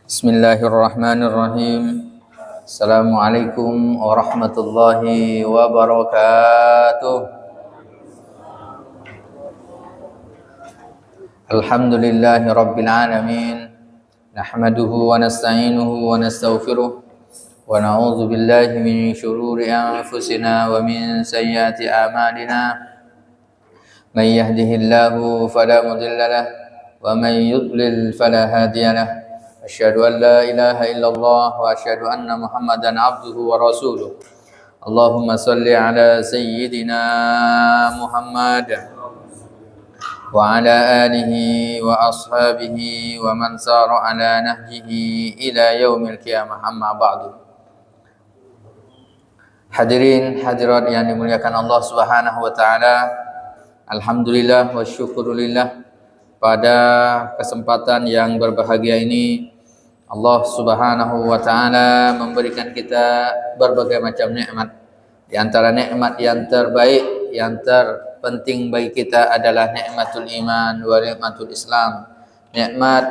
Bismillahirrahmanirrahim. Assalamualaikum warahmatullahi wabarakatuh. Alhamdulillahi rabbil alamin. Nahmaduhu wa nasta'inuhu wa nastaghfiruh. Wa na'udzu billahi min shururi anfusina wa min sayyiati a'malina. May yahdihillahu fala mudilla lahu wa may yudlil fala hadiya lahu. Asyhadu an la ilaha illallah wa asyhadu anna Muhammadan abduhu wa rasuluh. Allahumma salli ala sayyidina Muhammad wa ala alihi wa ashabihi wa man sara ala nahjihi ila yaumil qiyamah, amma ba'du. Hadirin hadirat yang dimuliakan Allah Subhanahu wa taala, alhamdulillah wa syukurillah, pada kesempatan yang berbahagia ini Allah Subhanahu wa taala memberikan kita berbagai macam nikmat. Di antara nikmat yang terbaik, yang terpenting bagi kita adalah nikmatul iman wa nikmatul Islam. Nikmat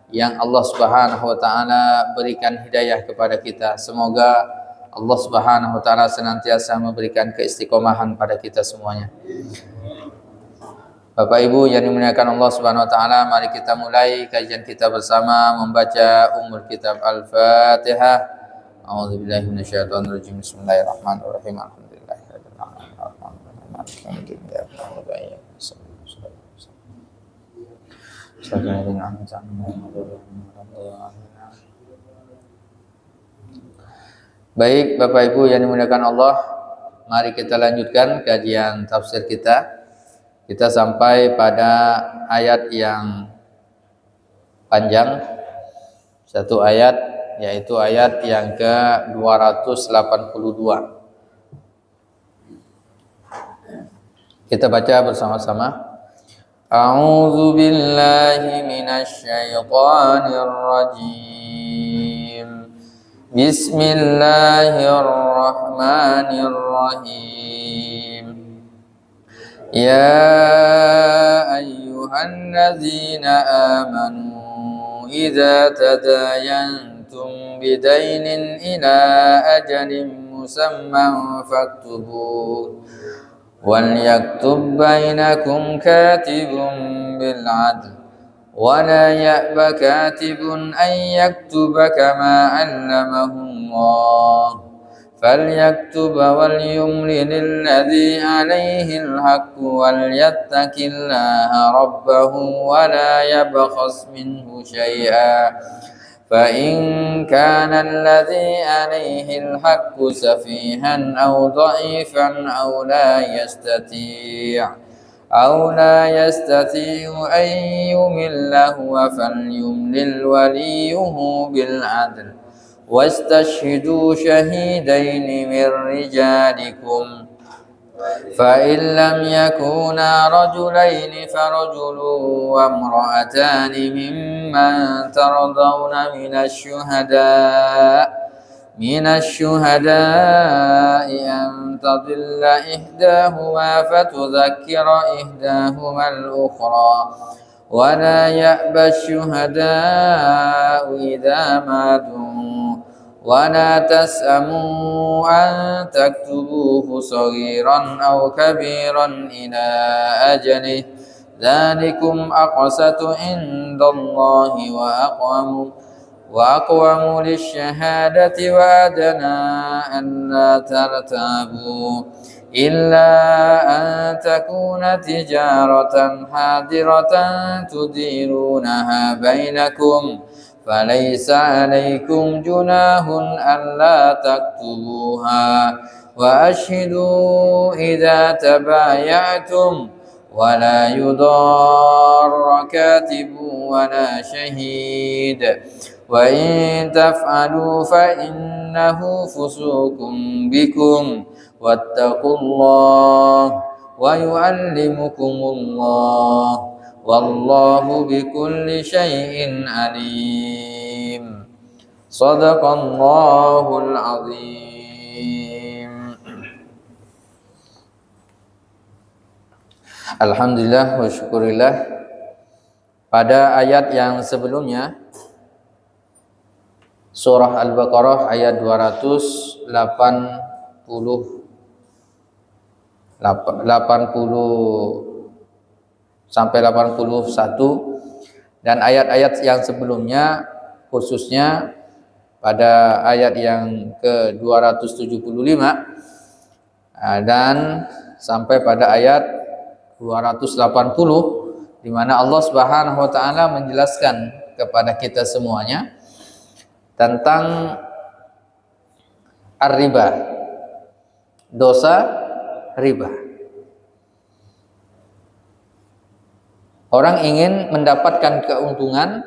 yang Allah Subhanahu wa taala berikan hidayah kepada kita. Semoga Allah Subhanahu wa taala senantiasa memberikan keistiqomahan pada kita semuanya. Bapak Ibu yang dimuliakan Allah Subhanahu wa taala, mari kita mulai kajian kita bersama membaca Ummul Kitab Al-Fatihah. A'udzubillahi minasyaitonir rajim. Bismillahirrahmanirrahim. Alhamdulillahirabbil alamin. Baik Bapak Ibu yang dimuliakan Allah, mari kita lanjutkan kajian tafsir kita. Kita sampai pada ayat yang panjang, satu ayat, yaitu ayat yang ke-282. Kita baca bersama-sama. A'udzu billahi minasy syaithanir rajim. Bismillahirrahmanirrahim. يا أيها الذين آمنوا إذا تداينتم بدين إلى أجل مسمى فاكتبوه وليكتب بينكم كاتب بالعدل ولا يأب كاتب أن يكتب كما علمه الله فليكتب وليملل الذي عليه الحق وليتق الله ربه ولا يبخس منه شيئا فإن كان الذي عليه الحق سفيها أو ضعيفا أو لا يستطيع أن يمل هو فليملل وليه بالعدل واستشهدوا شهيدين من رجالكم فإن لم يكونا رجلين فرجل وامرأتان ممن ترضون من الشهداء أن تضل إحداهما فتذكر إحداهما الأخرى ولا يأبى الشهداء إذا ما دعوا ولا تسأموا أن تكتبوه صغيرا أو كبيرا إلى أجله ذلكم أقسط عند الله وأقوم للشهادة وأدنى ألا ترتابوا إلا أن تكون تجارة حاضرة تديرونها بينكم فليس عليكم جناح ألا تكتبوها وأشهدوا إذا تبايعتم ولا يضار كاتب ولا شهيد وإن تفعلوا فإنه فسوق بكم واتقوا الله ويعلمكم الله والله بكل شيء عليم صدق الله العظيم. Alhamdulillah wa syukurillah. Pada ayat yang sebelumnya Surah Al-Baqarah ayat 280 sampai 81, dan ayat-ayat yang sebelumnya, khususnya pada ayat yang ke-275 dan sampai pada ayat 280, di mana Allah Subhanahu wa taala menjelaskan kepada kita semuanya tentang ar-riba, dosa riba. Orang ingin mendapatkan keuntungan,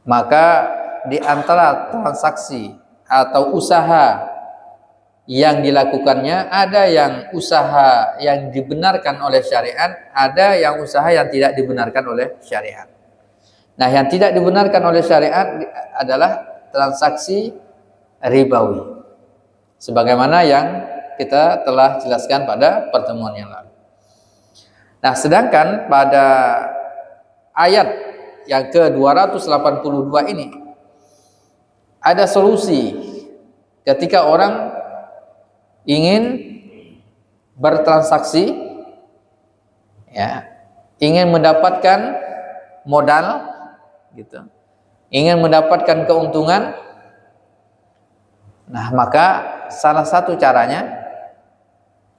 maka di antara transaksi atau usaha yang dilakukannya, ada yang usaha yang dibenarkan oleh syariat, ada yang usaha yang tidak dibenarkan oleh syariat. Nah, yang tidak dibenarkan oleh syariat adalah transaksi ribawi, sebagaimana yang kita telah jelaskan pada pertemuan yang lalu. Nah, sedangkan pada ayat yang ke-282 ini ada solusi ketika orang ingin bertransaksi, ya, ingin mendapatkan modal, gitu, ingin mendapatkan keuntungan. Nah, maka salah satu caranya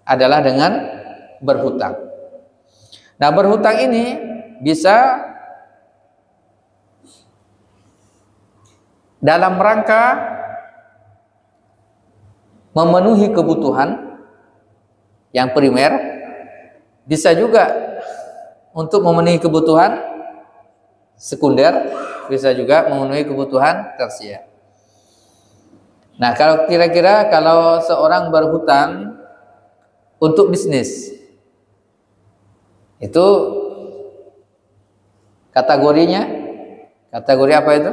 adalah dengan berhutang. Nah, berhutang ini bisa dalam rangka memenuhi kebutuhan yang primer, bisa juga untuk memenuhi kebutuhan sekunder, bisa juga memenuhi kebutuhan tersier. Nah, kalau kira-kira kalau seorang berhutang untuk bisnis, itu kategorinya, kategori apa itu?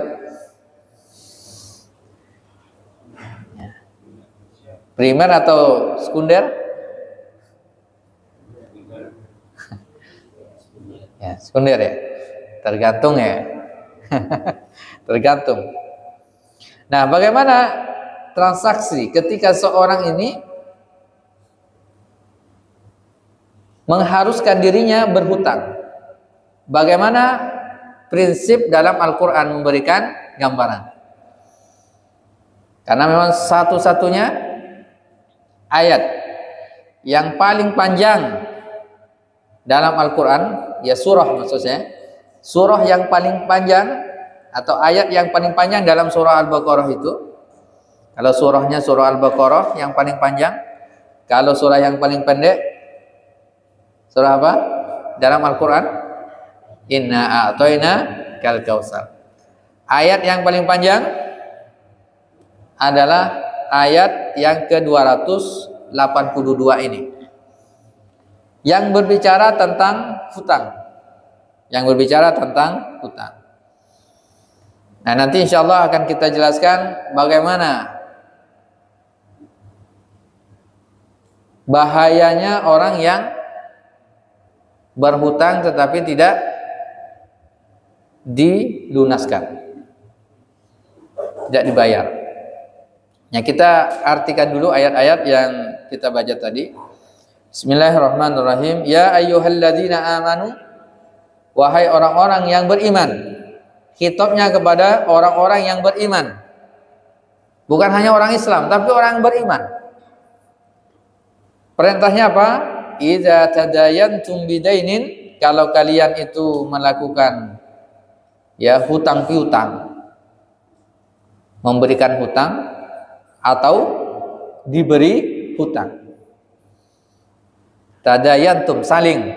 Primer atau sekunder? Ya, sekunder ya. Tergantung ya. Tergantung. Nah, bagaimana transaksi ketika seorang ini mengharuskan dirinya berhutang? Bagaimana prinsip dalam Al-Quran memberikan gambaran? Karena memang satu-satunya ayat yang paling panjang dalam Al-Quran, ya surah maksudnya, surah yang paling panjang atau ayat yang paling panjang dalam surah Al-Baqarah itu, kalau surahnya surah Al-Baqarah yang paling panjang, kalau surah yang paling pendek, surah apa dalam Al-Quran? Inna a'toina kal kautsar. Ayat yang paling panjang adalah ayat yang ke-282 ini, yang berbicara tentang hutang, yang berbicara tentang hutang. Nah, nanti insya Allah akan kita jelaskan bagaimana bahayanya orang yang berhutang tetapi tidak dilunaskan, tidak dibayar. Ya, kita artikan dulu ayat-ayat yang kita baca tadi. Bismillahirrahmanirrahim. Ya ayyuhalladzina amanu, wahai orang-orang yang beriman. Khitabnya kepada orang-orang yang beriman, bukan hanya orang Islam, tapi orang yang beriman. Perintahnya apa? Idza tadayantum bidainin, kalau kalian itu melakukan ya hutang piutang, memberikan hutang atau diberi hutang. Tadayantum, saling,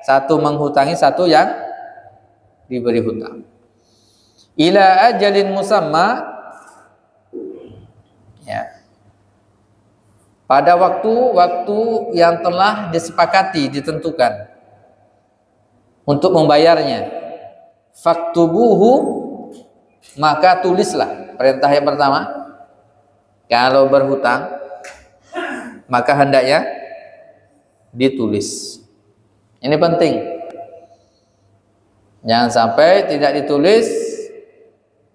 satu menghutangi satu yang diberi hutang. Ila ajalin musamma, ya, pada waktu-waktu yang telah disepakati, ditentukan untuk membayarnya. Faktubuhu, maka tulislah. Perintah yang pertama, kalau berhutang maka hendaknya ditulis. Ini penting, jangan sampai tidak ditulis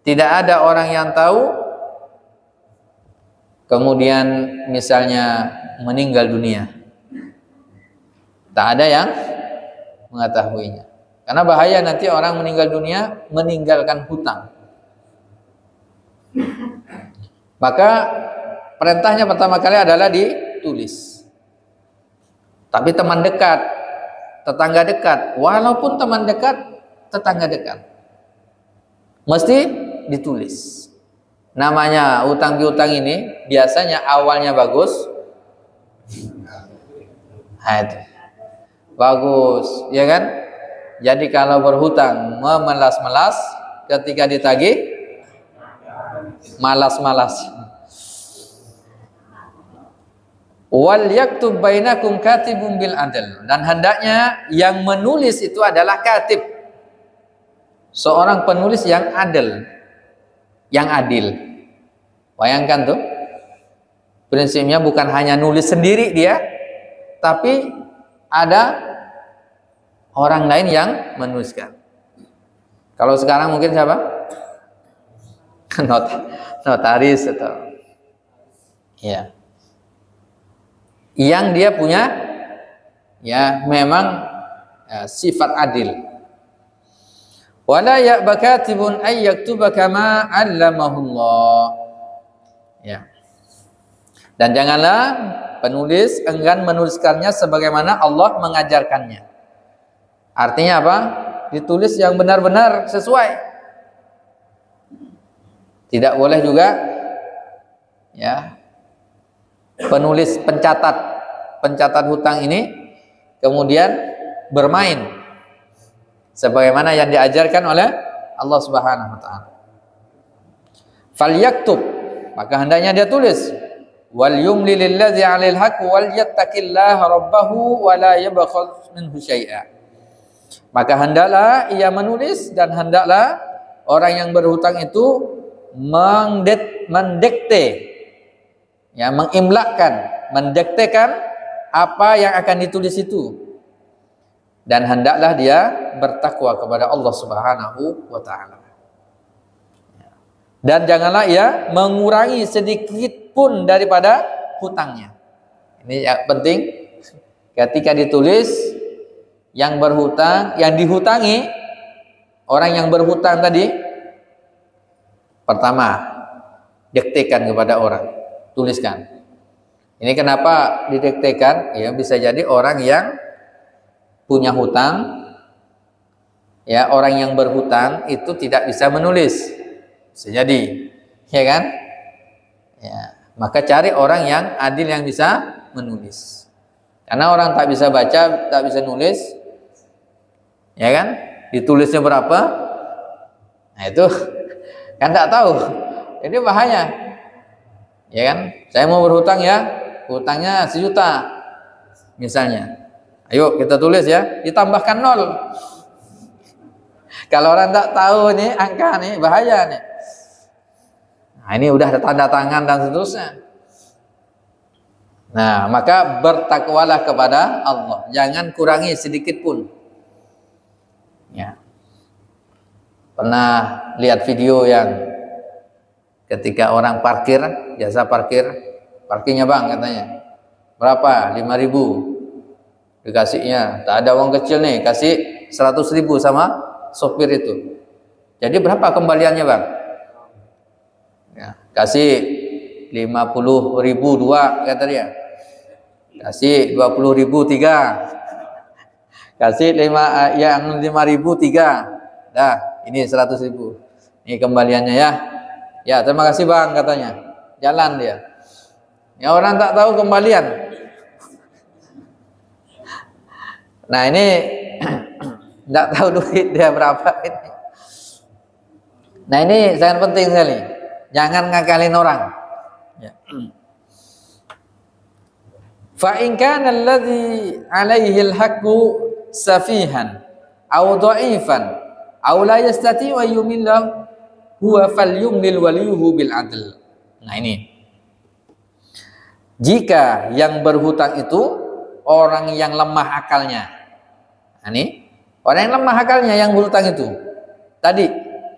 Tidak ada orang yang tahu kemudian misalnya meninggal dunia. Tak ada yang mengetahuinya. Karena bahaya nanti orang meninggal dunia meninggalkan hutang. Maka perintahnya pertama kali adalah ditulis. Tapi teman dekat, tetangga dekat, walaupun teman dekat, tetangga dekat, mesti ditulis. Namanya utang piutang ini biasanya awalnya bagus. Nah, itu. Bagus, ya kan? Jadi kalau berhutang memelas-melas, ketika ditagih malas-malas. Wal yaktub bainakum katibun bil adl, dan hendaknya yang menulis itu adalah katib, seorang penulis yang adil, yang adil. Bayangkan tuh, prinsipnya bukan hanya nulis sendiri dia, tapi ada orang lain yang menuliskan. Kalau sekarang mungkin siapa? Notaris atau ya, yang dia punya ya memang ya, sifat adil. Wala ya'ba katibun ay yaktuba kama 'allamahullah. Ya. Dan janganlah penulis enggan menuliskannya sebagaimana Allah mengajarkannya. Artinya apa? Ditulis yang benar-benar sesuai. Tidak boleh juga ya penulis pencatat hutang ini kemudian bermain sebagaimana yang diajarkan oleh Allah Subhanahu wa taala. Falyaktub, maka hendaknya dia tulis, wal yumli lillazi 'alal haqq wal yattaqillaha rabbahu wa la yabkhal minhu syai'a. Maka hendaklah ia menulis dan hendaklah orang yang berhutang itu mendikte, ya, mengimlakkan, mendiktekan apa yang akan ditulis itu, dan hendaklah dia bertakwa kepada Allah Subhanahu wa taala. Dan janganlah ia mengurangi sedikit pun daripada hutangnya. Ini yang penting ketika ditulis, yang berhutang, yang dihutangi, orang yang berhutang tadi, pertama diktekan kepada orang, tuliskan. Ini kenapa didiktekan? Ya, bisa jadi orang yang punya hutang, ya, orang yang berhutang itu tidak bisa menulis, bisa jadi, ya kan? Ya, maka cari orang yang adil yang bisa menulis. Karena orang tak bisa baca, tak bisa nulis, ya kan? Ditulisnya berapa? Nah itu kan tak tahu. Ini bahaya. Ya kan? Saya mau berhutang ya, hutangnya 1 juta misalnya. Ayo kita tulis ya, ditambahkan 0. Kalau orang tak tahu nih angka nih, bahaya nih. Nah, ini udah ada tanda tangan dan seterusnya. Nah, maka bertakwalah kepada Allah, jangan kurangi sedikit pun. Ya. Pernah lihat video yang ketika orang parkir, jasa parkir, parkirnya bang katanya, berapa? 5.000. Dikasihnya, tak ada uang kecil nih, kasih 100.000 sama sopir itu. Jadi berapa kembaliannya bang? Ya, kasih 50.000 2 kata dia. Kasih 20.000 3. Kasih 5 yang 5.000 3. Dah, ini 100.000. Ini kembaliannya ya. Ya, terima kasih bang katanya. Jalan dia. Ya, orang tak tahu kembalian. Nah, ini tidak tahu duit dia berapa ini. Nah, ini sangat penting sekali. Jangan ngakalin orang. Ya. Fa in kana alladhi 'alaihi al-haqqu safihan aw dha'ifan aw la yastati wa yumilla huwa falyumlil waliyuhu bil 'adl. Nah, ini. Jika yang berhutang itu orang yang lemah akalnya. Nah, ini orang yang lemah akalnya yang berhutang itu tadi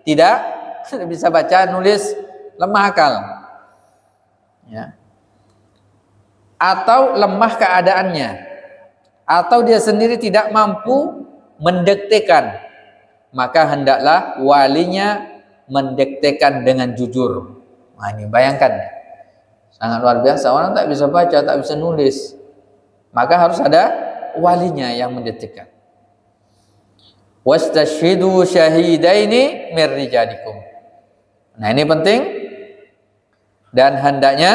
tidak tidak bisa baca nulis, lemah akal. Ya. Atau lemah keadaannya, atau dia sendiri tidak mampu mendiktekan, maka hendaklah walinya mendiktekan dengan jujur. Nah, ini bayangkan, sangat luar biasa. Orang tak bisa baca, tak bisa nulis, maka harus ada walinya yang mendiktekan. Wastashhidu syahidaini mir rijalikum. Nah, ini penting, dan hendaknya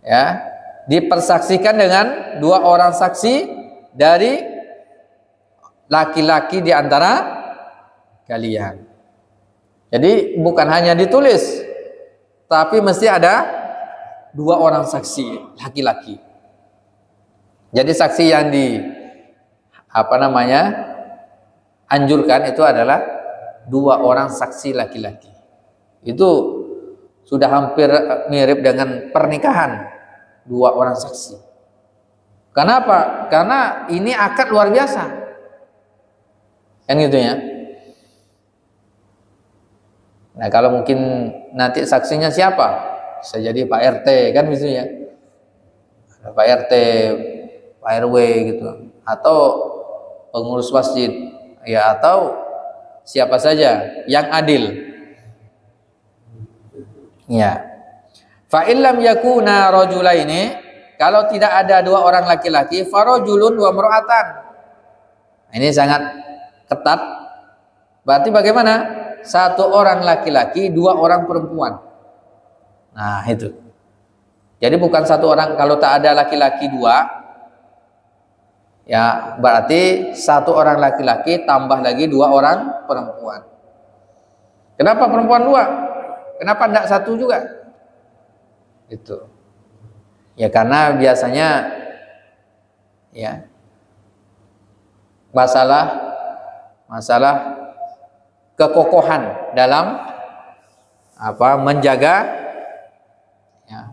ya dipersaksikan dengan 2 orang saksi dari laki-laki di antara kalian. Jadi bukan hanya ditulis, tapi mesti ada 2 orang saksi laki-laki. Jadi saksi yang anjurkan itu adalah 2 orang saksi laki-laki. Itu sudah hampir mirip dengan pernikahan, 2 orang saksi. Kenapa? Karena ini akad luar biasa, kan gitu ya. Nah, kalau mungkin nanti saksinya siapa? Bisa jadi Pak RT, kan gitu ya. Ada Pak RT, Pak RW gitu, atau pengurus masjid, ya, atau siapa saja yang adil. Ya. Fa illam yakuna rajulaini, kalau tidak ada 2 orang laki-laki, farajulun wa mar'atan. Ini sangat ketat. Berarti bagaimana? 1 orang laki-laki, 2 orang perempuan. Nah, itu. Jadi bukan 1 orang, kalau tak ada laki-laki 2, ya berarti 1 orang laki-laki tambah lagi 2 orang perempuan. Kenapa perempuan 2? Kenapa tidak 1 juga? Itu. Ya karena biasanya ya masalah kekokohan dalam menjaga ya,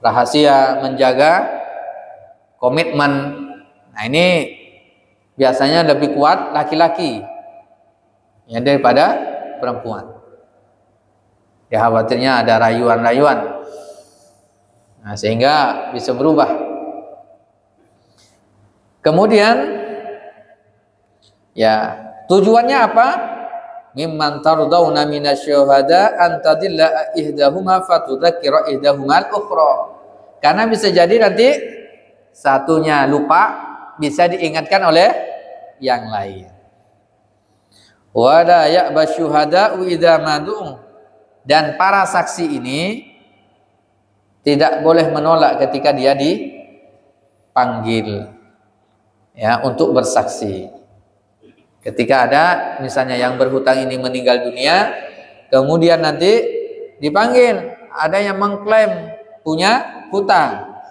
rahasia, menjaga komitmen. Nah, ini biasanya lebih kuat laki-laki ya daripada perempuan. Ya, khawatirnya ada rayuan-rayuan. Nah, sehingga bisa berubah. Kemudian ya, tujuannya apa? Mimman tardawna minasyuhada an tadilla ihdahuma fatudzakkira ihdahumal ukhra. Karena bisa jadi nanti satunya lupa, bisa diingatkan oleh yang lain. Wa la ya'ba syuhada'u idza mad'u. Dan para saksi ini tidak boleh menolak ketika dia dipanggil ya untuk bersaksi. Ketika ada misalnya yang berhutang ini meninggal dunia, kemudian nanti dipanggil, ada yang mengklaim punya hutang.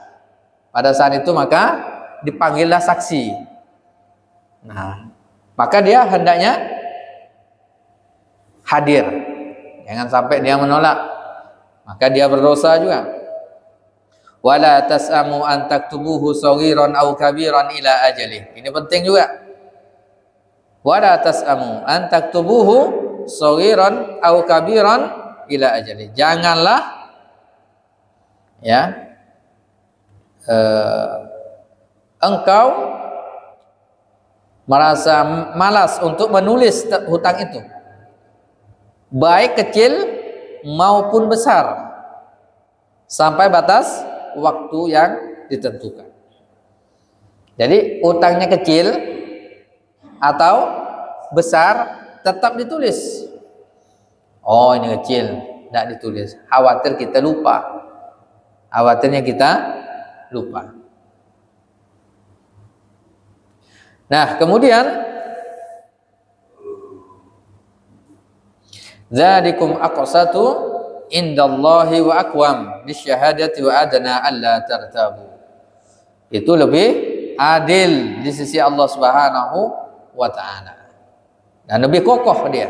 Pada saat itu maka dipanggillah saksi. Nah, maka dia hendaknya hadir. Jangan sampai dia menolak, maka dia berdosa juga. Wala tas'amu an taktubuhu saghiran aw kabiran ila ajalih. Ini penting juga. Wala tas'amu an taktubuhu saghiran aw kabiran ila ajalih. Janganlah ya engkau merasa malas untuk menulis hutang itu, baik kecil maupun besar, sampai batas waktu yang ditentukan. Jadi utangnya kecil atau besar tetap ditulis. Oh, ini kecil, tidak ditulis. Khawatir kita lupa. Khawatirnya kita lupa. Nah, kemudian dzalikum aqsatu indallahi wa aqwam lisyahadati wa adna alla tartabu. Itu lebih adil di sisi Allah Subhanahu wa taala. Dan lebih kokoh dia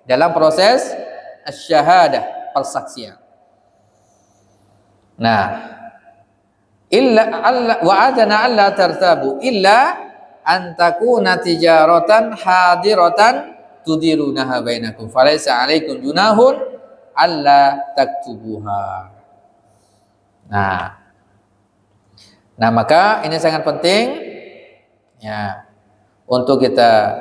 dalam proses asy-syahadah, persaksian. Nah, illa wa adna alla tartabu illa an takuna tijaratan hadiratan tudirunaha bainakum falaisa 'alaikum junahun alla taktubuha. Nah, maka ini sangat penting ya untuk kita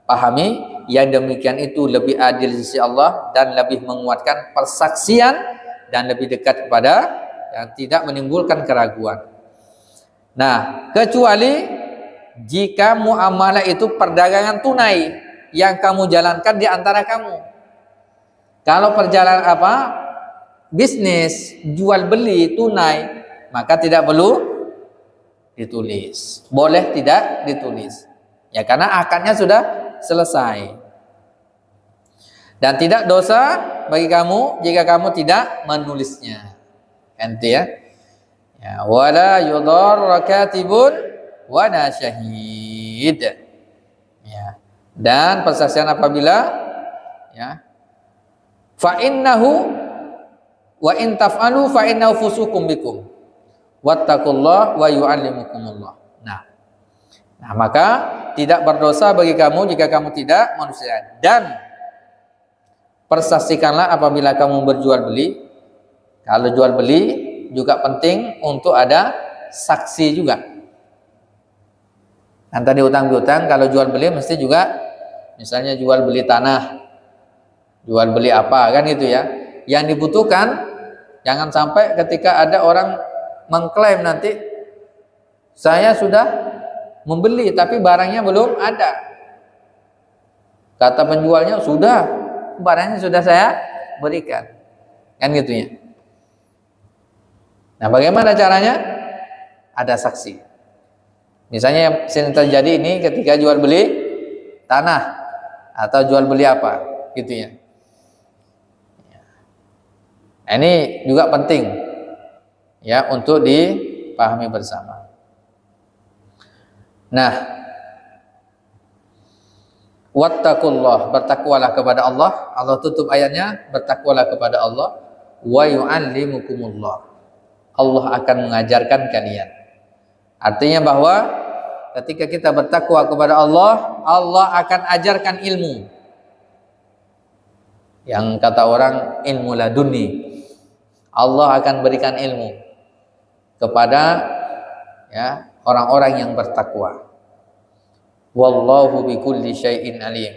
pahami. Yang demikian itu lebih adil di sisi Allah dan lebih menguatkan persaksian dan lebih dekat kepada yang tidak menimbulkan keraguan. Nah, kecuali jika muamalah itu perdagangan tunai yang kamu jalankan di antara kamu. Kalau perjalanan bisnis jual beli tunai, maka tidak perlu ditulis. Boleh tidak ditulis. Ya, karena akadnya sudah selesai. Dan tidak dosa bagi kamu jika kamu tidak menulisnya. Ente ya. Ya, wala yudhar katibun wala syahid. Ya. Dan persaksian apabila ya fa innahu wa in taf'alu fa innahu fusukum bikum wattaqullah wa yu'allimukumullah. Nah, maka tidak berdosa bagi kamu jika kamu tidak manusia. Dan persaksikanlah apabila kamu berjual beli. Kalau jual beli juga penting untuk ada saksi juga. Kan tadi utang piutang, kalau jual beli mesti juga misalnya jual beli tanah, jual beli apa kan gitu ya. Yang dibutuhkan jangan sampai ketika ada orang mengklaim nanti saya sudah membeli tapi barangnya belum ada. Kata penjualnya sudah, barangnya sudah saya berikan. Kan gitu ya. Nah, bagaimana caranya? Ada saksi. Misalnya yang sering terjadi ini ketika jual beli tanah atau jual beli apa gitu ya. Nah, ini juga penting ya untuk dipahami bersama. Nah, wattaqullah, bertakwalah kepada Allah. Allah tutup ayatnya, bertakwalah kepada Allah. Wa yu'allimukumullah, Allah akan mengajarkan kalian. Artinya bahwa ketika kita bertakwa kepada Allah, Allah akan ajarkan ilmu. Yang kata orang ilmu laduni, Allah akan berikan ilmu kepada ya orang-orang yang bertakwa. Wallahu bikulli syai'in alim.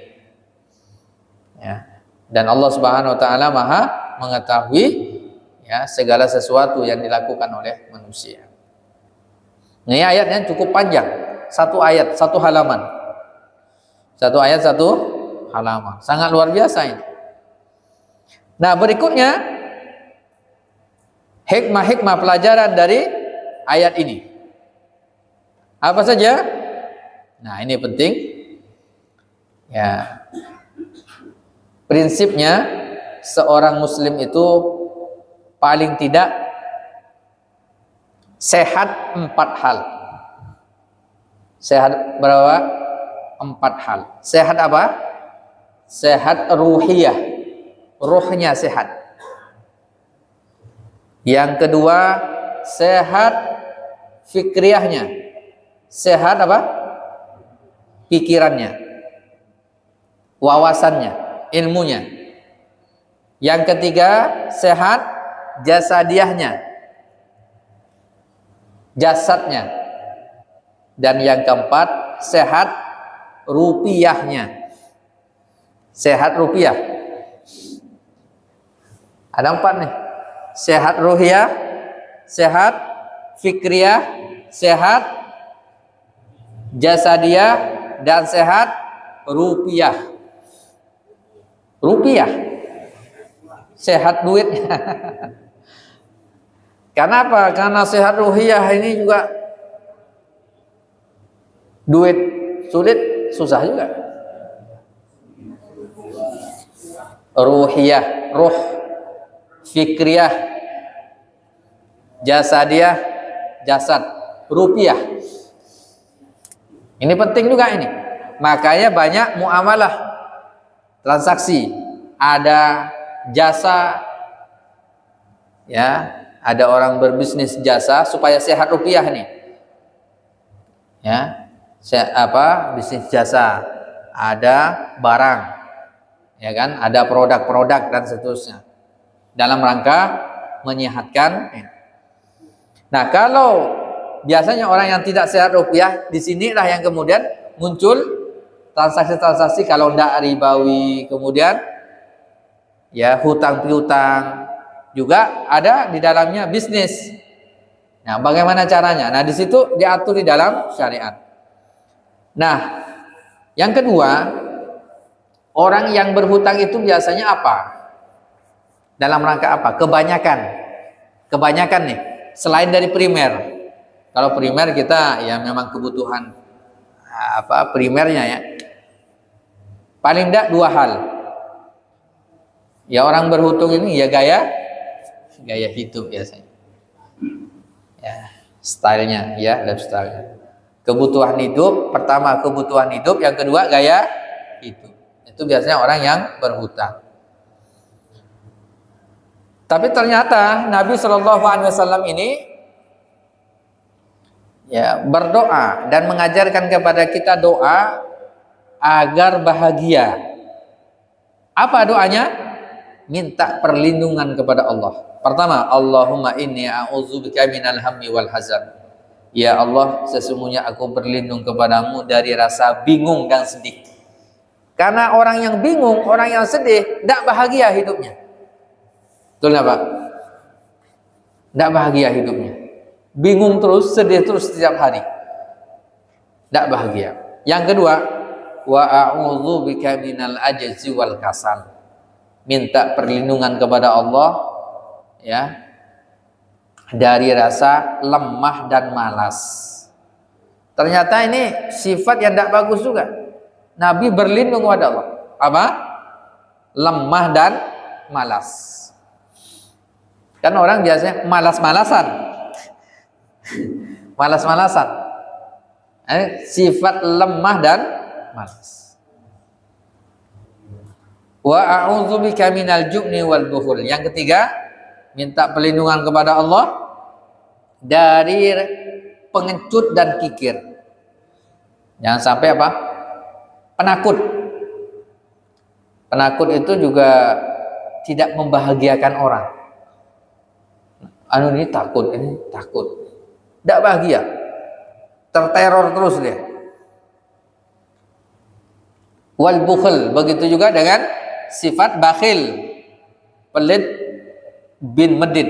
Ya. Dan Allah Subhanahu wa taala Maha mengetahui ya segala sesuatu yang dilakukan oleh manusia. Ini ayatnya cukup panjang. Satu ayat, satu halaman. Satu ayat, satu halaman. Sangat luar biasa ini. Nah, berikutnya hikmah-hikmah pelajaran dari ayat ini. Apa saja? Nah, ini penting. Ya. Prinsipnya seorang muslim itu paling tidak sehat 4 hal. Sehat berapa? 4 hal. Sehat apa? Sehat ruhiyah. Ruhnya sehat. Yang kedua, sehat fikriyahnya. Sehat apa? Pikirannya. Wawasannya, ilmunya. Yang ketiga, sehat jasadiahnya. Jasadnya. Dan yang keempat, sehat rupiahnya. Sehat rupiah. Ada 4 nih. Sehat ruhiyah, sehat fikriyah, sehat jasadiah, dan sehat rupiah. Rupiah. Sehat duitnya. Kenapa? Karena sehat ruhiyah ini juga duit sulit, susah juga. Ruhiyah, ruh, fikriyah, jasadiah, jasad, rupiah. Ini penting juga ini. Makanya banyak muamalah, transaksi, ada jasa, ya, ada orang berbisnis jasa supaya sehat rupiah nih, ya, bisnis jasa, ada barang, ya kan, ada produk-produk dan seterusnya dalam rangka menyehatkan. Nah, kalau biasanya orang yang tidak sehat rupiah, di sinilah yang kemudian muncul transaksi-transaksi kalau tidak ribawi, kemudian ya hutang piutang juga ada di dalamnya bisnis. Nah, bagaimana caranya? Nah, di situ diatur di dalam syariat. Nah, yang kedua, orang yang berhutang itu biasanya apa? Dalam rangka apa? Kebanyakan nih, selain dari primer. Kalau primer kita ya memang kebutuhan primernya ya. Paling tidak dua hal. Ya orang berhutang ini ya gaya hidup biasanya. Ya, stylenya ya, lifestyle. Kebutuhan hidup, pertama kebutuhan hidup, yang kedua gaya hidup. Itu biasanya orang yang berhutang. Tapi ternyata Nabi Shallallahu Alaihi Wasallam ini ya berdoa dan mengajarkan kepada kita doa agar bahagia. Apa doanya? Minta perlindungan kepada Allah. Pertama, Allahumma inni a'udzubika minal hammi wal hazan. Ya Allah, sesungguhnya aku berlindung kepadamu dari rasa bingung dan sedih. Karena orang yang bingung, orang yang sedih, tidak bahagia hidupnya. Betul nggak Pak? Tidak bahagia hidupnya. Bingung terus, sedih terus setiap hari. Tidak bahagia. Yang kedua, wa a'udzubika minal ajzi wal kasal. Minta perlindungan kepada Allah ya dari rasa lemah dan malas. Ternyata ini sifat yang tidak bagus juga. Nabi berlindung kepada Allah. Apa? Lemah dan malas. Kan orang biasanya malas-malasan. Malas-malasan. Sifat lemah dan malas. Wa a'udzubika minal jubni wal bukhul. Yang ketiga, minta perlindungan kepada Allah dari pengecut dan kikir. Jangan sampai apa? Penakut. Penakut itu juga tidak membahagiakan orang. Ini takut. Tidak bahagia. Terteror terus dia. Wal bukhul, begitu juga dengan sifat bakhil, pelit bin medit.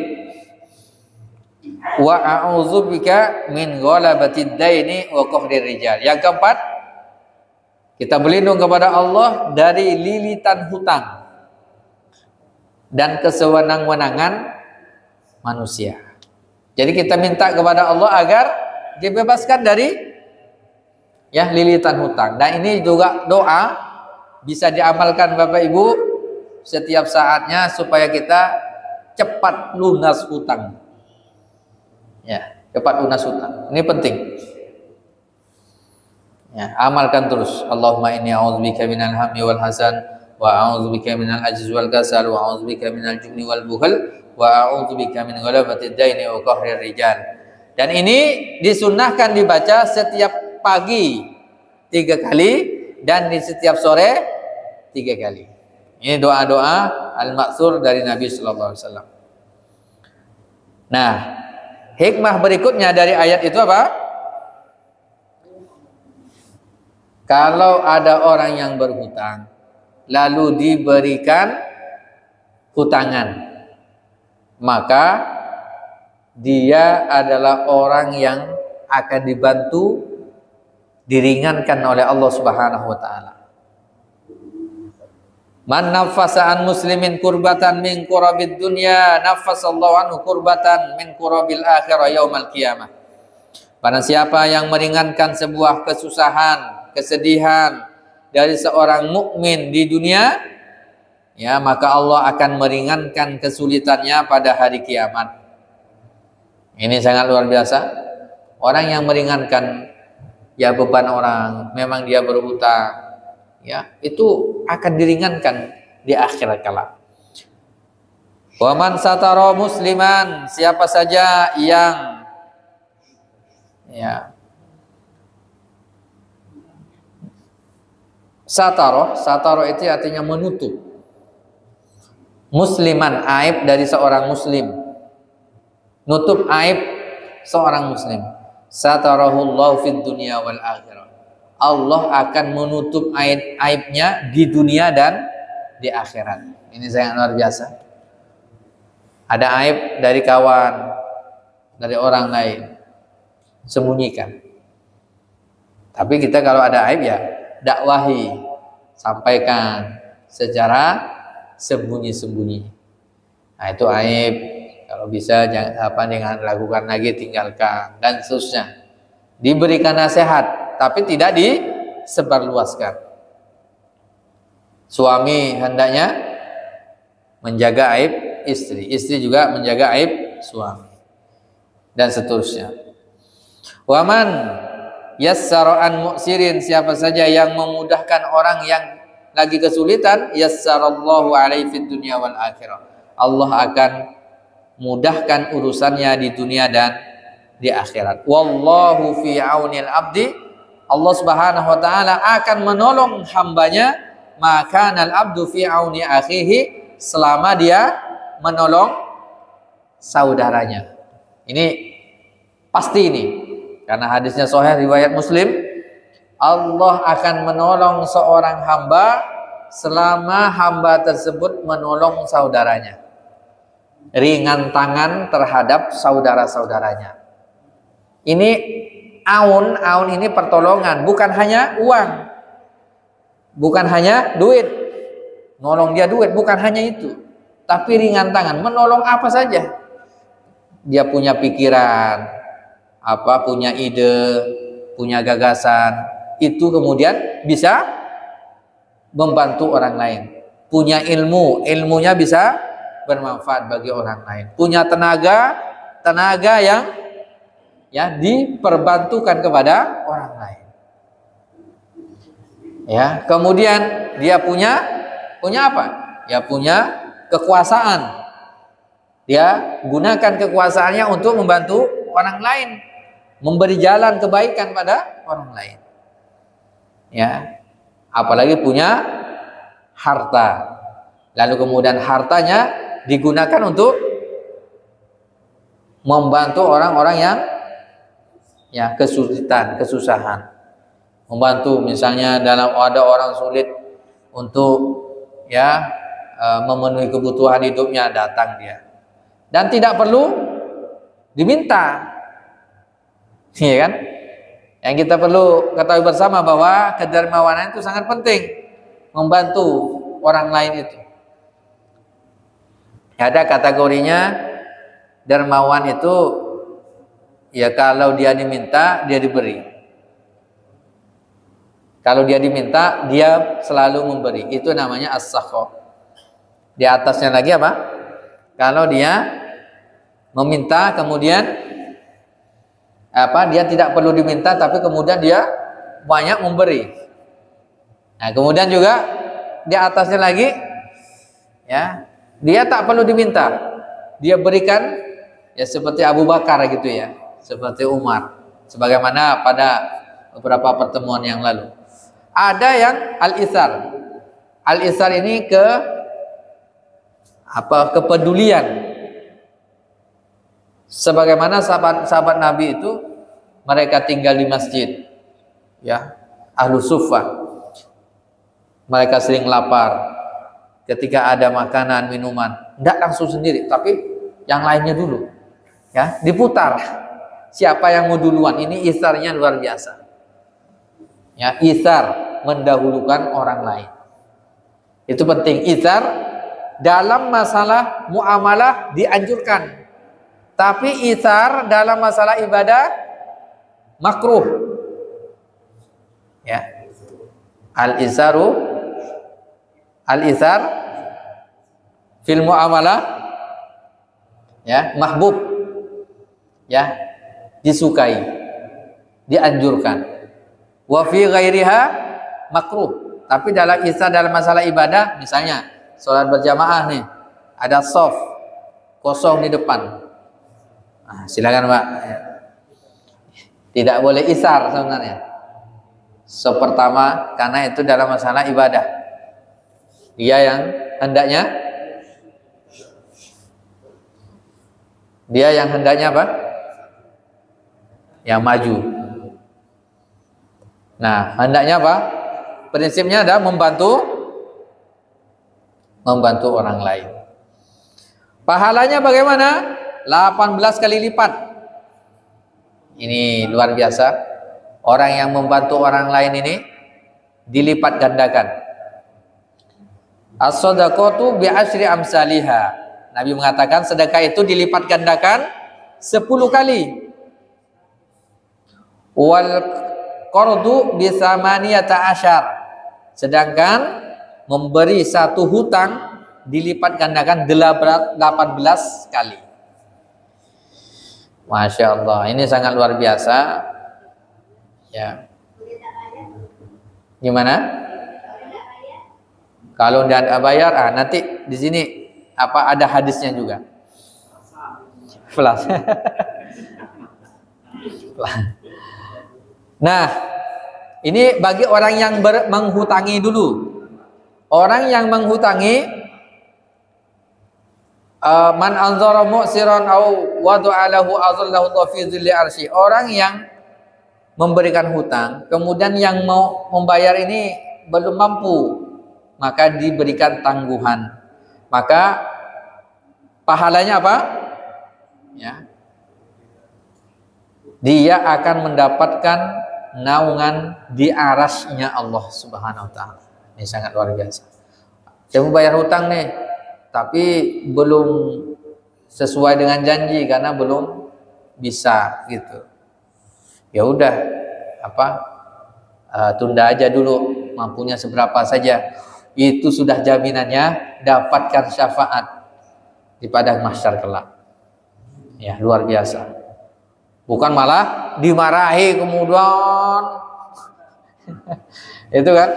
Wa a'udzubika min ghalabatid daini wa qahrir rijal. Yang keempat, kita berlindung kepada Allah dari lilitan hutang dan kesewenang-wenangan manusia. Jadi kita minta kepada Allah agar dibebaskan dari ya lilitan hutang. Dan ini juga doa bisa diamalkan Bapak Ibu setiap saatnya supaya kita cepat lunas hutang. Ya, cepat lunas hutang. Ini penting. Ya, amalkan terus. Allahumma inni a'udzubika minal hammi wal hazan wa a'udzubika minal ajzi wal kasal wa a'udzubika minal jubni wal bukhl wa a'udzubika min ghalabatid daini wa qahrir rijal. Dan ini disunnahkan dibaca setiap pagi 3 kali dan di setiap sore 3 kali. Ini doa-doa al-maksur dari Nabi sallallahu alaihi wasallam. Nah, hikmah berikutnya dari ayat itu apa? Kalau ada orang yang berhutang lalu diberikan hutangan, maka dia adalah orang yang akan dibantu, diringankan oleh Allah Subhanahu wa taala. Man nafasa an muslimin kurbatan min kurabid dunya nafasallahu anhu kurbatan min kurabil akhirah yaumal qiyamah. Barang siapa yang meringankan sebuah kesusahan, kesedihan dari seorang mukmin di dunia, ya maka Allah akan meringankan kesulitannya pada hari kiamat. Ini sangat luar biasa. Orang yang meringankan ya beban orang, memang dia berhutang, ya itu akan diringankan di akhirat kelak. Wa man satara musliman, siapa saja yang Sataro itu artinya menutup. Musliman, aib dari seorang muslim. Nutup aib seorang muslim. Satarahullahu fid dunya wal akhirah. Allah akan menutup aibnya di dunia dan di akhirat. Ini sangat luar biasa. Ada aib dari kawan, dari orang lain, sembunyikan. Tapi kita kalau ada aib ya dakwahi, sampaikan secara sembunyi-sembunyi. Nah, itu aib. Kalau bisa jangan lakukan lagi, tinggalkan dan seterusnya. Diberikan nasihat tapi tidak disebarluaskan. Suami hendaknya menjaga aib istri, istri juga menjaga aib suami, dan seterusnya. Waman yassara an mu'sirin, siapa saja yang memudahkan orang yang lagi kesulitan, yassarallahu alaihi fid dunya wal akhirah. Allah akan mudahkan urusannya di dunia dan di akhirat. Wallahu fi aunil abdi, Allah Subhanahu wa taala akan menolong hambanya, maka al abdu fi auni akhihi, selama dia menolong saudaranya. Ini pasti ini, karena hadisnya sahih riwayat Muslim, Allah akan menolong seorang hamba selama hamba tersebut menolong saudaranya. Ringan tangan terhadap saudara-saudaranya. Ini aun ini pertolongan, bukan hanya uang, bukan hanya duit, nolong dia duit, bukan hanya itu, tapi ringan tangan, menolong apa saja. Dia punya pikiran, punya ide, punya gagasan, itu kemudian bisa membantu orang lain. Punya ilmu, ilmunya bisa bermanfaat bagi orang lain. Punya tenaga yang diperbantukan kepada orang lain. Ya, kemudian dia punya apa? Ya, punya kekuasaan. Dia gunakan kekuasaannya untuk membantu orang lain, memberi jalan kebaikan pada orang lain. Ya, apalagi punya harta. Lalu kemudian hartanya digunakan untuk membantu orang-orang yang kesulitan, kesusahan. Membantu misalnya ada orang sulit untuk memenuhi kebutuhan hidupnya, datang dia. Dan tidak perlu diminta. Iya kan? Yang kita perlu ketahui bersama bahwa kedermawanan itu sangat penting, membantu orang lain itu. Ada kategorinya, dermawan itu ya kalau dia diminta dia diberi. Kalau dia diminta dia selalu memberi. Itu namanya as-sakha. Di atasnya lagi apa? Kalau dia meminta kemudian dia tidak perlu diminta tapi kemudian dia banyak memberi. Nah, kemudian juga di atasnya lagi dia tak perlu diminta, dia berikan, ya seperti Abu Bakar gitu ya, seperti Umar, sebagaimana pada beberapa pertemuan yang lalu. Ada yang al-ithar. Al-ithar ini kepedulian. Sebagaimana sahabat Nabi itu, mereka tinggal di masjid, ya, ahlu suffah. Mereka sering lapar. Ketika ada makanan, minuman, tidak langsung sendiri, tapi yang lainnya dulu, ya, diputar. Siapa yang mau duluan? Ini isarnya luar biasa. Ya, isar mendahulukan orang lain. Itu penting. Isar dalam masalah muamalah dianjurkan, tapi isar dalam masalah ibadah makruh. Ya, al-isar fil muamalah ya mahbub, ya, disukai, dianjurkan. Wa fi ghairiha makruh. Tapi dalam masalah ibadah, misalnya sholat berjamaah nih, ada shaf kosong di depan. Nah, silakan Pak. Tidak boleh isar sebenarnya. Sepertama, karena itu dalam masalah ibadah. Dia yang hendaknya apa? Yang maju. Nah, hendaknya apa? Prinsipnya ada membantu orang lain. Pahalanya bagaimana? 18 kali lipat. Ini luar biasa. Orang yang membantu orang lain ini dilipat gandakan. As-shadaqatu bi'asyri amsalihah. Nabi mengatakan sedekah itu dilipat gandakan 10 kali. Wal qardu bisamaniyata asyar. Sedangkan memberi satu hutang dilipat gandakan 18 kali. Masya Allah, ini sangat luar biasa. Ya. Gimana? Kalau tidak bayar, nanti di sini ada hadisnya juga. Flash. Nah, ini bagi orang yang menghutangi dulu. Orang yang menghutangi, man anzara mu'siran au wada'a lahu azallahu fi dhilli arsy. Orang yang memberikan hutang, kemudian yang mau membayar ini belum mampu, maka diberikan tangguhan. Maka pahalanya apa? Ya. Dia akan mendapatkan naungan di arasy-Nya Allah Subhanahu wa taala. Ini sangat luar biasa. Saya mau bayar hutang nih, tapi belum sesuai dengan janji karena belum bisa gitu. Ya udah, tunda aja dulu, mampunya seberapa saja. Itu sudah jaminannya dapatkan syafaat di padang mahsyar kelak. Ya, luar biasa. Bukan malah dimarahi kemudian. Itu kan?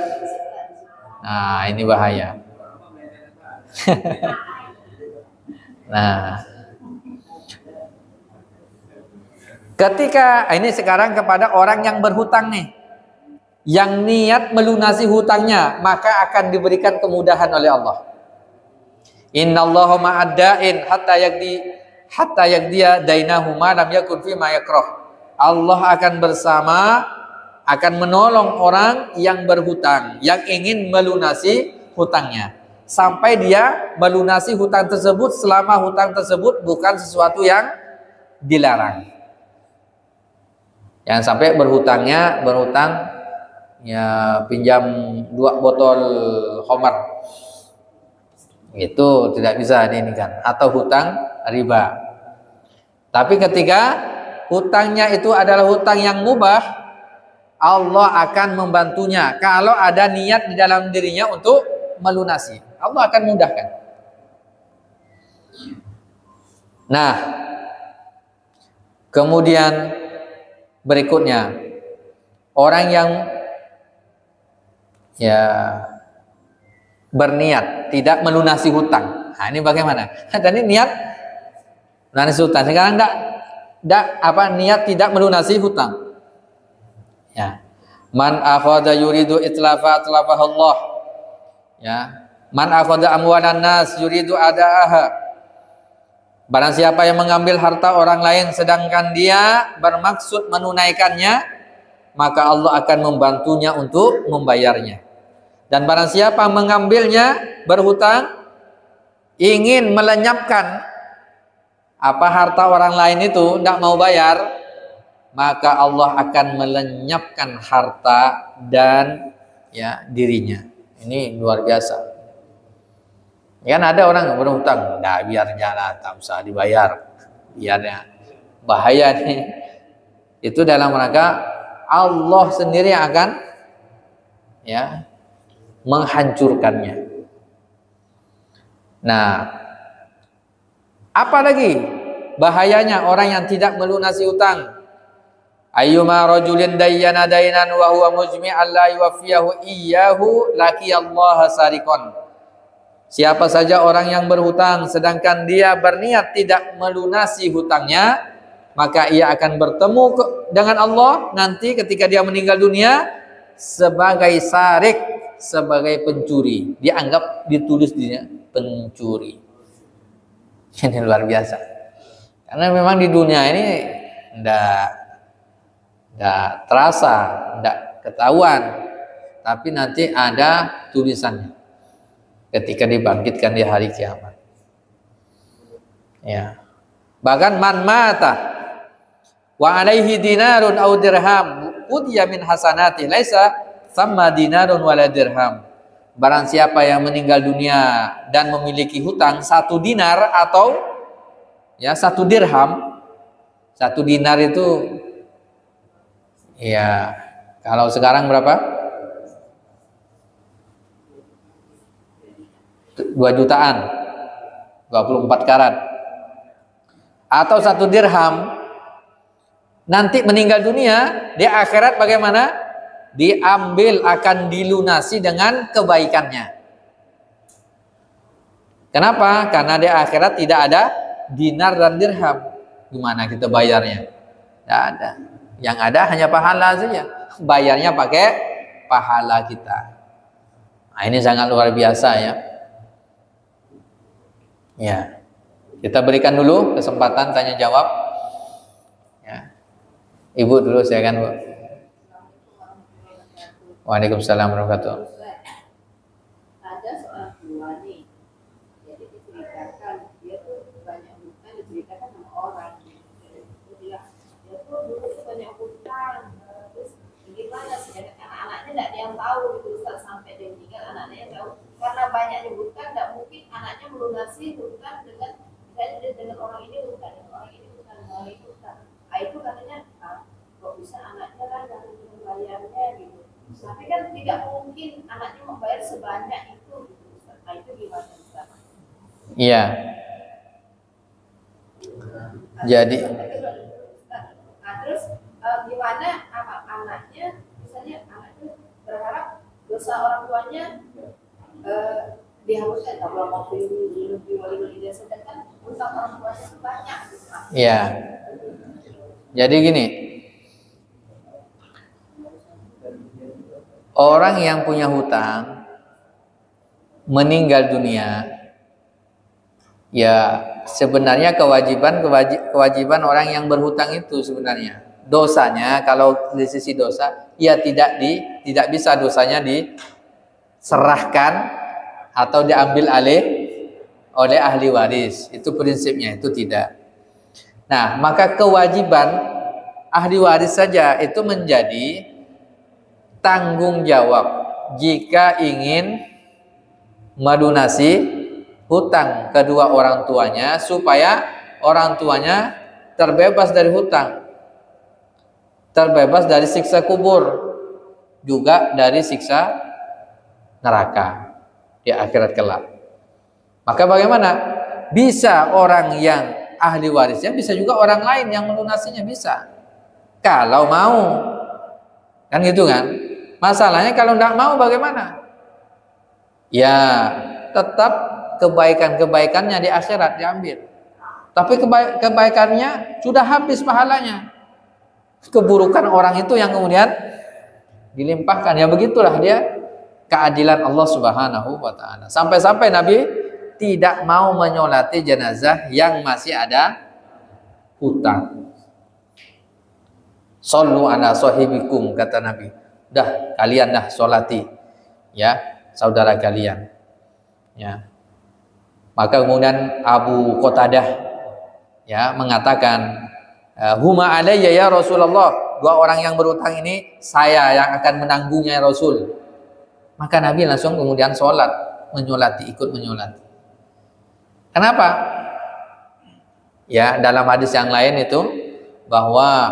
Nah, ini bahaya. Nah, ketika ini sekarang kepada orang yang berhutang nih, yang niat melunasi hutangnya, maka akan diberikan kemudahan oleh Allah. Innallaha ma'ad-da'in hatta yaqdiya dainahu ma lam yakun fi ma yakrah. Allah akan menolong orang yang berhutang, yang ingin melunasi hutangnya, sampai dia melunasi hutang tersebut selama hutang tersebut bukan sesuatu yang dilarang. Yang sampai berhutang ya pinjam 2 botol khamar, itu tidak bisa diinikan, atau hutang riba. Tapi ketika hutangnya itu adalah hutang yang mubah, Allah akan membantunya kalau ada niat di dalam dirinya untuk melunasi. Allah akan mudahkan. Nah, kemudian berikutnya, orang yang berniat tidak melunasi hutang. Nah, ini bagaimana? Tadi niat melunasi hutang, sekarang niat tidak melunasi hutang. Ya. Man akhadha yuridu itlafa Allah. Ya. Man akhadha amwalan nas yuridu adaaha. Barang siapa yang mengambil harta orang lain sedangkan dia bermaksud menunaikannya, maka Allah akan membantunya untuk membayarnya. Dan barang siapa mengambilnya berhutang, ingin melenyapkan harta orang lain itu, tidak mau bayar, maka Allah akan melenyapkan harta dan dirinya. Ini luar biasa. Kan ada orang berhutang, biar jalan, tak usah dibayar, biarnya bahaya nih. Itu dalam rangka Allah sendiri akan menghancurkannya. Nah, apa lagi bahayanya orang yang tidak melunasi hutang? Ayyuma rajulin dayyana dainan wa huwa mujmi'an la yuwaffiyahu iyyahu laqiyallaha sariqan. Siapa saja orang yang berhutang sedangkan dia berniat tidak melunasi hutangnya, maka ia akan bertemu dengan Allah nanti ketika dia meninggal dunia sebagai sarik, sebagai pencuri. Dianggap ditulis dia pencuri. Ini luar biasa. Karena memang di dunia ini enggak terasa, enggak ketahuan. Tapi nanti ada tulisannya ketika dibangkitkan di hari kiamat. Ya. Bahkan man mata wa alaihi dinarun aw dirham udiya min hasanati laisa sama dinarun wala dirham. Barang siapa yang meninggal dunia dan memiliki hutang 1 dinar atau ya 1 dirham. 1 dinar itu ya kalau sekarang berapa? 2 jutaan, 24 karat. Atau 1 dirham, nanti meninggal dunia, di akhirat bagaimana? Diambil, akan dilunasi dengan kebaikannya. Kenapa? Karena di akhirat tidak ada dinar dan dirham. Gimana kita bayarnya? Tidak ada. Yang ada hanya pahala saja. Bayarnya pakai pahala kita. Nah, ini sangat luar biasa ya. Ya, kita berikan dulu kesempatan tanya jawab. Ya, Ibu dulu silakan Bu. Waalaikumsalam warahmatullahi wabarakatuh. Ada seorang tua nih, jadi diceritakan dia tuh banyak hutang, diceritakan sama orang. Dia tuh dulu banyak hutang, terus gimana sih? Anak-anaknya nggak ada yang tahu gitu, sampai dia meninggal anaknya yang tahu. Karena banyaknya hutang, nggak mungkin anaknya melunasi hutang dengan misalnya dengan orang ini hutang, dengan orang ini hutang, dengan orang ini hutang. Nah, itu katanya kok bisa anaknya kan dari membayarnya gitu. Tapi kan tidak mungkin anaknya membayar sebanyak itu gitu. Nah, itu gimana Ustaz? Iya. Jadi terus gimana anaknya misalnya anaknya berharap dosa orang tuanya dihapuskan kalau mau lebih wali dia sedangkan utang orang tuanya itu banyak gitu. Iya. Jadi gini, orang yang punya hutang meninggal dunia, ya sebenarnya kewajiban orang yang berhutang itu sebenarnya dosanya, kalau di sisi dosa ya tidak bisa dosanya diserahkan atau diambil alih oleh ahli waris. Itu prinsipnya, itu tidak. Nah, maka kewajiban ahli waris saja itu menjadi tanggung jawab jika ingin melunasi hutang kedua orang tuanya supaya orang tuanya terbebas dari hutang, terbebas dari siksa kubur, juga dari siksa neraka di akhirat kelak. Maka bagaimana? Bisa orang yang ahli warisnya, bisa juga orang lain yang melunasinya, bisa. Kalau mau. Kan gitu kan? Masalahnya kalau tidak mau bagaimana? Ya, tetap kebaikan-kebaikannya di akhirat diambil. Tapi kebaikannya sudah habis pahalanya. Keburukan orang itu yang kemudian dilimpahkan. Ya begitulah dia keadilan Allah Subhanahu wa taala. Sampai-sampai Nabi tidak mau menyolati jenazah yang masih ada hutang. Sallu ala sahibikum, kata Nabi. Dah, kalian dah solati ya saudara kalian. Ya. Maka kemudian Abu Qatadah ya mengatakan, huma alayya ya Rasulullah, 2 orang yang berhutang ini saya yang akan menanggungnya ya Rasul. Maka Nabi langsung kemudian sholat, ikut menyolati. Kenapa? Ya, dalam hadis yang lain itu bahwa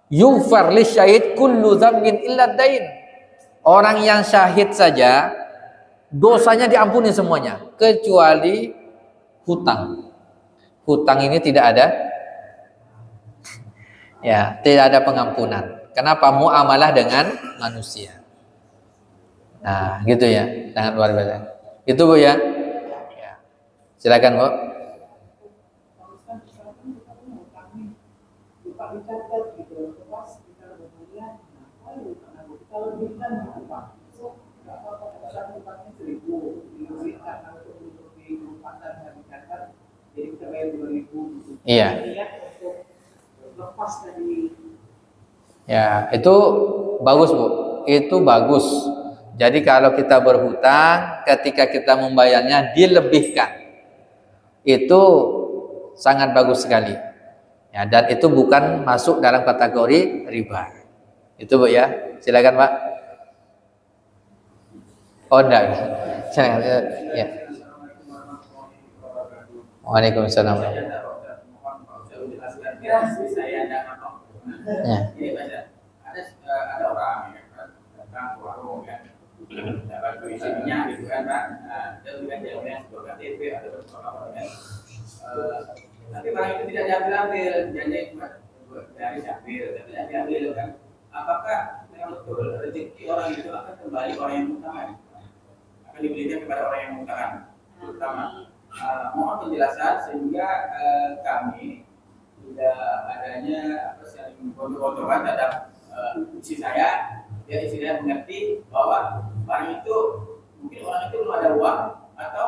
yughfar lisyahid kullu dzambin illa dain. Orang yang syahid saja dosanya diampuni semuanya kecuali hutang. Hutang ini tidak ada ya, tidak ada pengampunan. Kenapa? Muamalah dengan manusia. Nah, gitu ya, sangat luar biasa. Itu Bu ya. Ya. Silakan Bu. Kalau bukan apa? Nggak apa-apa. Satu hutangnya 1.000, diberikan untuk dimanfaatkan dan dikatakan, jadi kita bayar 2.000. Iya. Untuk lepas dari. Ya, itu bagus, Bu. Itu bagus. Jadi kalau kita berhutang, ketika kita membayarnya dilebihkan. Itu sangat bagus sekali. Ya, dan itu bukan masuk dalam kategori riba. Itu, Bu, ya. Silakan, Pak. Oh, enggak. Silakan. Ya. Waalaikumsalam. Ya. Ada orang yang datang ke warung kan, dapat isinya gitu kan, dia berikan jaminan sebuah KTP atau apa kan, tapi barang itu tidak diambil, janji dari diambil, tapi tidak diambil kan. Apakah memang betul rezeki orang itu akan kembali orang yang mengutangkan, akan diberikan kepada orang yang mengutangkan? Terutama mohon penjelasan sehingga kami tidak adanya saling kontrol terhadap isi saya, ya isi saya mengerti bahwa barang itu mungkin orang itu belum ada uang atau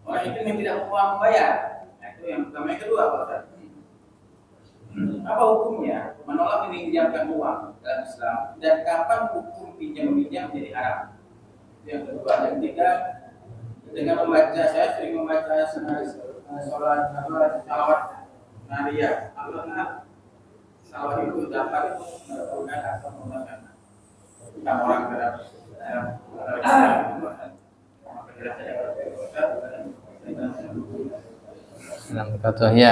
orang itu yang tidak mau membayar. Nah, itu yang pertama. Yang kedua, Pak Ustaz, apa hukumnya menolak meminjamkan uang dalam Islam dan kapan hukum pinjam-meminjam menjadi haram? Itu yang kedua. Yang ketiga, dengan membaca, saya sering membaca salawat nariyah. Apakah salawat itu dapat melakukan atau menggunakan orang terhadap Ya.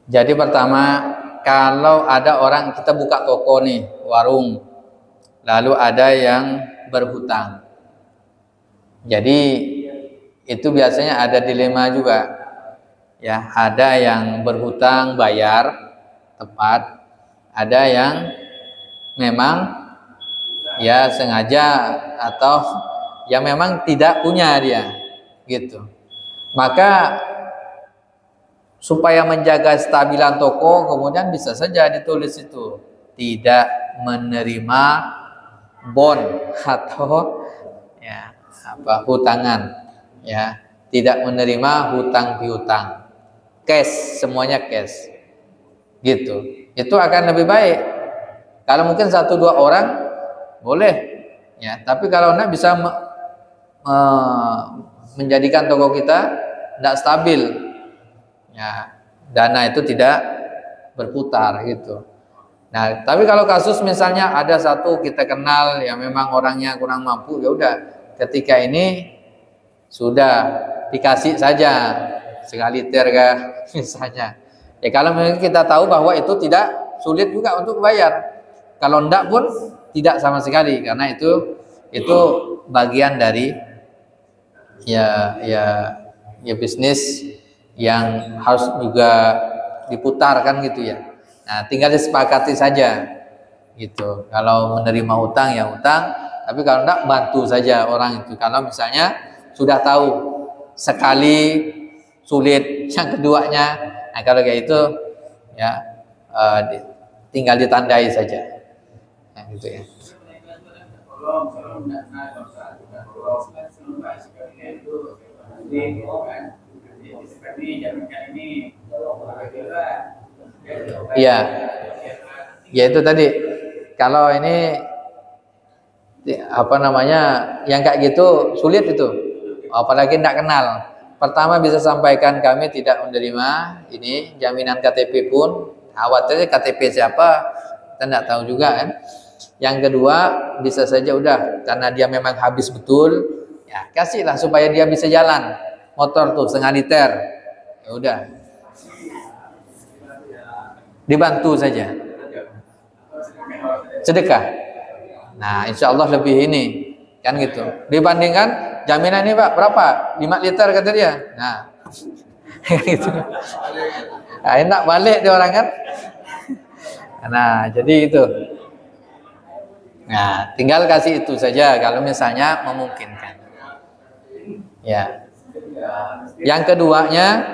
Jadi pertama, kalau ada orang, kita buka toko nih, warung, lalu ada yang berhutang. Jadi itu biasanya ada dilema juga. Ya, ada yang berhutang bayar tepat, ada yang memang ya sengaja atau yang memang tidak punya dia, gitu. Maka supaya menjaga stabilan toko, kemudian bisa saja ditulis itu tidak menerima bon atau ya apa hutangan, ya tidak menerima hutang piutang, cash, semuanya cash, gitu. Itu akan lebih baik. Kalau mungkin 1-2 orang boleh, ya. Tapi kalau enggak bisa menjadikan toko kita tidak stabil, ya, dana itu tidak berputar gitu. Nah, tapi kalau kasus misalnya ada satu kita kenal yang memang orangnya kurang mampu, ya udah, ketika ini sudah dikasih saja sekali liter kah misalnya. Ya kalau memang kita tahu bahwa itu tidak sulit juga untuk bayar. Kalau enggak pun tidak sama sekali, karena itu bagian dari ya bisnis yang harus juga diputarkan gitu ya. Nah, tinggal disepakati saja gitu. Kalau menerima hutang ya hutang, tapi kalau enggak bantu saja orang itu. Kalau misalnya sudah tahu sekali sulit, yang keduanya, nah kalau kayak itu ya tinggal ditandai saja. Nah, gitu ya. Iya, ya itu tadi. Kalau ini apa namanya, yang kayak gitu sulit itu, apalagi tidak kenal. Pertama bisa sampaikan kami tidak menerima ini jaminan KTP pun, khawatirnya KTP siapa, kita tidak tahu juga kan. Yang kedua bisa saja udah karena dia memang habis betul, ya kasihlah supaya dia bisa jalan motor tuh 0,5 liter, ya udah dibantu saja, sedekah. Nah insya Allah lebih ini kan gitu, dibandingkan jaminan ini Pak berapa 5 liter kata dia, nah gitu. Nah, enak balik dia orang kan. Nah jadi itu. Nah, tinggal kasih itu saja kalau misalnya memungkinkan. Ya. Yang keduanya,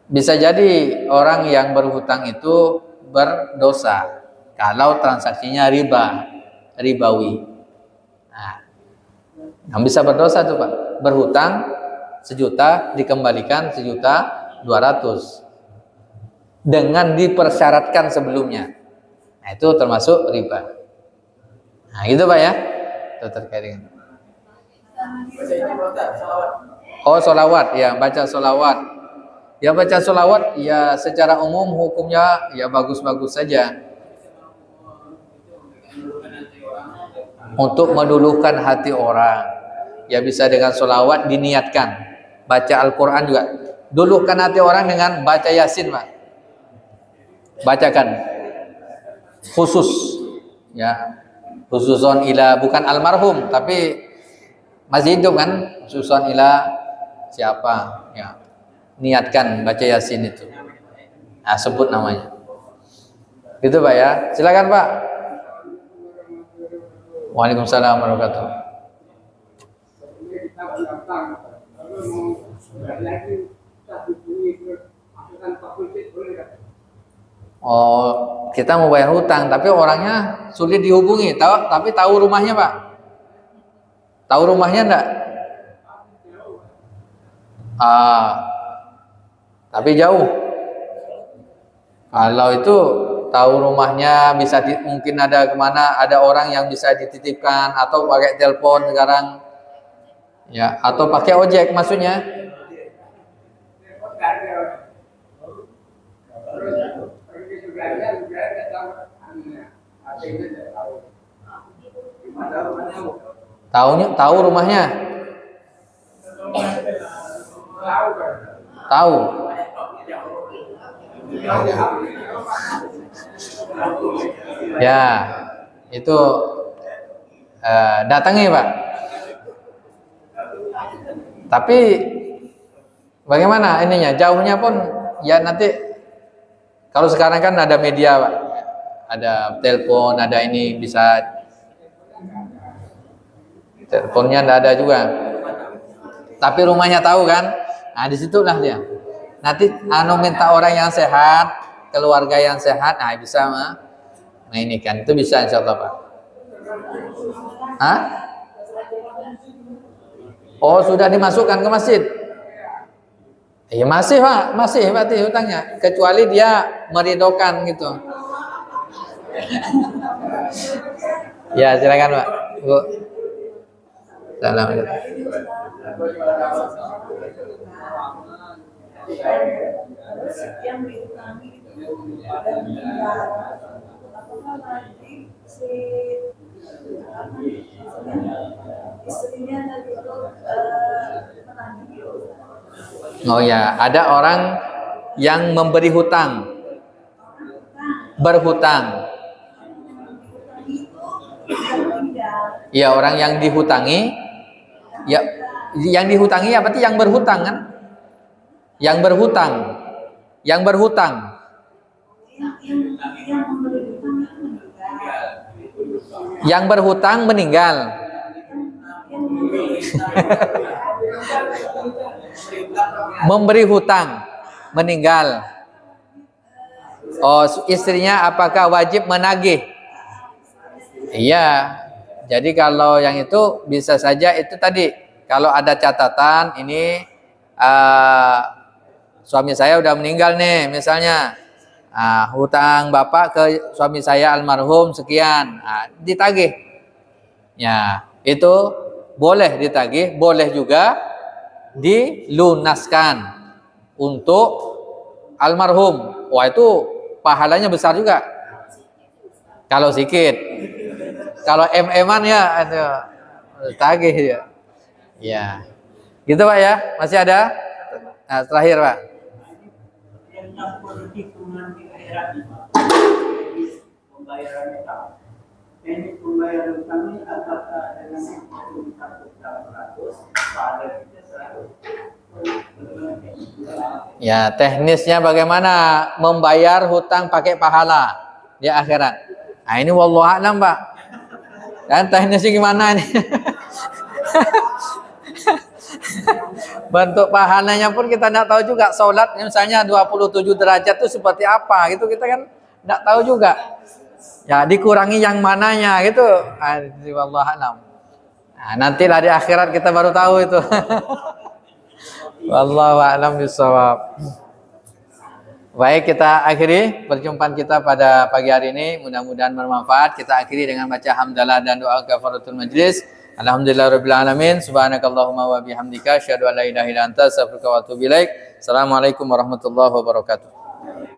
bisa jadi orang yang berhutang itu berdosa Kalau transaksinya ribawi. Nah, yang bisa berdosa tuh Pak, berhutang 1 juta dikembalikan 1.200.000 dengan dipersyaratkan sebelumnya. Nah, itu termasuk riba. Nah, gitu Pak ya. Itu terkait dengan. Oh, sholawat ya, baca sholawat. Ya, baca sholawat ya secara umum hukumnya ya bagus-bagus saja. Untuk meluluhkan hati orang, ya bisa dengan sholawat diniatkan. Baca Al-Quran juga. Duluhkan hati orang dengan baca Yasin Pak. Bacakan khusus ya, khususon ila, bukan almarhum tapi masih hidup kan, khususon ila siapa ya, niatkan baca Yasin itu. Nah, sebut namanya gitu Pak ya. Silakan Pak. Waalaikumsalam warahmatullahi wabarakatuh. Oh, kita mau bayar hutang tapi orangnya sulit dihubungi, tapi tahu rumahnya Pak. Tahu rumahnya enggak? Tapi jauh. Kalau itu tahu rumahnya bisa mungkin ada kemana, ada orang yang bisa dititipkan atau pakai telepon sekarang ya, atau pakai ojek maksudnya. Tahu rumahnya? Tahu. Ya, itu datangi Pak. Tapi bagaimana ininya? Jauhnya pun ya nanti kalau sekarang kan ada media Pak. Ada telepon, ada ini, bisa teleponnya enggak ada juga. Tapi rumahnya tahu kan? Nah, disitulah dia. Nanti minta orang yang sehat, keluarga yang sehat, nah bisa mah. Nah ini kan itu bisa insyaallah Pak. Hah? Oh, sudah dimasukkan ke masjid. Iya masih Pak, masih berarti hutangnya, kecuali dia meridokan gitu. Ya silakan Pak. Bu. Assalamualaikum. Yang diutangi itu dan apakah nanti si istrinya tadi itu menagih? Oh ya, ada orang yang memberi hutang, berhutang. Ya, orang yang dihutangi, ya yang dihutangi apa sih? Yang berhutang kan? Yang berhutang, yang berhutang. Yang berhutang meninggal. Memberi hutang meninggal. Oh, istrinya apakah wajib menagih? Iya. Jadi kalau yang itu bisa saja itu tadi, kalau ada catatan ini suami saya udah meninggal nih misalnya, hutang bapak ke suami saya almarhum sekian, ditagih. Ya, itu boleh ditagih, boleh juga dilunaskan untuk almarhum. Wah, itu pahalanya besar juga. Kalau sedikit. Kalau MM-an ya tagih ya. Ya. Gitu Pak ya. Masih ada? Nah, terakhir Pak. Ya, teknisnya bagaimana membayar hutang pakai pahala di akhirat. Nah, ini wallahu a'lam Pak. Dan teknisnya gimana ini? Bentuk pahalanya pun kita tidak tahu juga. Sholat misalnya 27 derajat itu seperti apa gitu, kita kan tidak tahu juga. Ya, dikurangi yang mananya gitu. Wallahu a'lam. Nah, nantilah di akhirat kita baru tahu itu. Wallahu a'lam bishawab. Baik, kita akhiri perjumpaan kita pada pagi hari ini. Mudah-mudahan bermanfaat. Kita akhiri dengan baca hamdalah dan doa kafaratul majlis. Alhamdulillahirabbil alamin. Subhanakallahumma wa bihamdika asyhadu an la ilaha illa anta astaghfiruka wa atubu ilaik. Assalamualaikum warahmatullahi wabarakatuh.